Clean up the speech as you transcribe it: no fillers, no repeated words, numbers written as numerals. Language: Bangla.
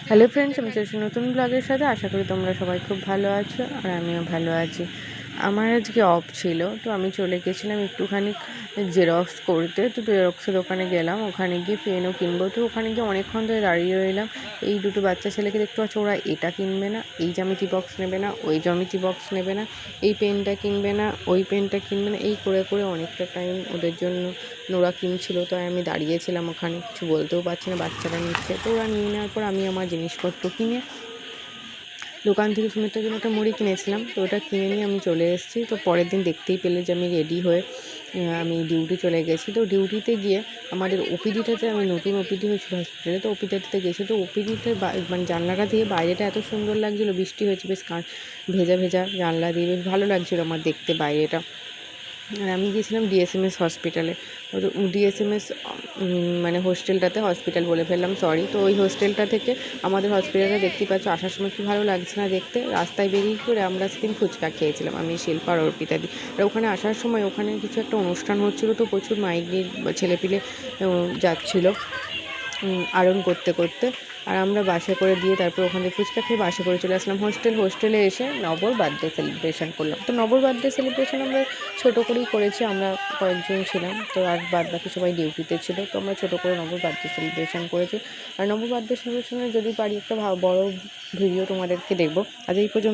হ্যালো ফ্রেন্ডস, আমি চলেছি নতুন ব্লগের সাথে। আশা করি তোমরা সবাই খুব ভালো আছো আর আমিও ভালো আছি। আমার আজকে অফ ছিল, তো আমি চলে গেছিলাম একটুখানি জেরক্স করতে। তো জেরক্সের দোকানে গেলাম, ওখানে গিয়ে পেনও কিনবো। তো ওখানে গিয়ে অনেকক্ষণ ধরে দাঁড়িয়ে রইলাম। এই দুটো বাচ্চা ছেলেকে দেখতে পাচ্ছ, ওরা এটা কিনবে না, এই জ্যামিতি বক্স নেবে না, ওই জ্যামিতি বক্স নেবে না, এই পেনটা কিনবে না, ওই পেনটা কিনবে না, এই করে করে অনেকটা টাইম ওদের জন্য ওরা কিনছিল। তো আমি দাঁড়িয়েছিলাম ওখানে, কিছু বলতেও পারছি না, বাচ্চারা নিচ্ছে। তো ওরা নিয়ে নেওয়ার পর আমি আমার জিনিসপত্র কিনে দোকান থেকে সুমিত্রার জন্য একটা মুড়ি কিনেছিলাম। তো ওটা কিনে নিয়ে আমি চলে এসেছি। তো পরের দিন দেখতেই পেলে যে আমি রেডি হয়ে আমি ডিউটি চলে গেছি। তো ডিউটিতে গিয়ে আমাদের ওপিডিটাতে, আমি নতুন ওপিডি হয়েছিল হসপিটালে, তো ওপিডিতে গেছি। তো ওপিডিতে মানে জানলাটা দিয়ে বাইরেটা এত সুন্দর লাগছিলো, বৃষ্টি হয়েছে, বেশ ভেজা ভেজা জানলা দিয়ে বেশ ভালো লাগছিলো আমার দেখতে বাইরেটা। আর আমি গিয়েছিলাম ডিএসএমএস হসপিটালে। ডিএসএমএস মানে হোস্টেলটাতে, হসপিটাল বলে ফেললাম, সরি। তো ওই হোস্টেলটা থেকে আমাদের হসপিটালটা দেখতেই পাচ্ছ, আসার সময় কি ভালো লাগছে না দেখতে। রাস্তায় বেরিয়ে করে আমরা সেদিন ফুচকা খেয়েছিলাম, আমি, শিল্পা আর অর্পিতাদি। আর ওখানে আসার সময় ওখানে কিছু একটা অনুষ্ঠান হচ্ছিলো, তো প্রচুর মাইগ্রেট ছেলেপিলে যাচ্ছিলো আরন করতে করতে। আর আমরা বাসে করে দিয়ে তারপর ওখান থেকে ফুচকা খেয়ে বাসে করে চলে আসলাম হোস্টেলে এসে নবর বার্থডে সেলিব্রেশন করলাম। তো নবর বার্থডে সেলিব্রেশন আমরা ছোটো করেই করেছি, আমরা কয়েকজন ছিলাম, তো আর বাদ বাকি সবাই ডিউটিতে ছিল। তো আমরা ছোটো করে নবর বার্থডে সেলিব্রেশন করেছি। আর নবর বার্থডে সেলিব্রেশনে যদি পারি একটা বড় ভিডিও তোমাদেরকে দেখবো। আজ এই পর্যন্ত।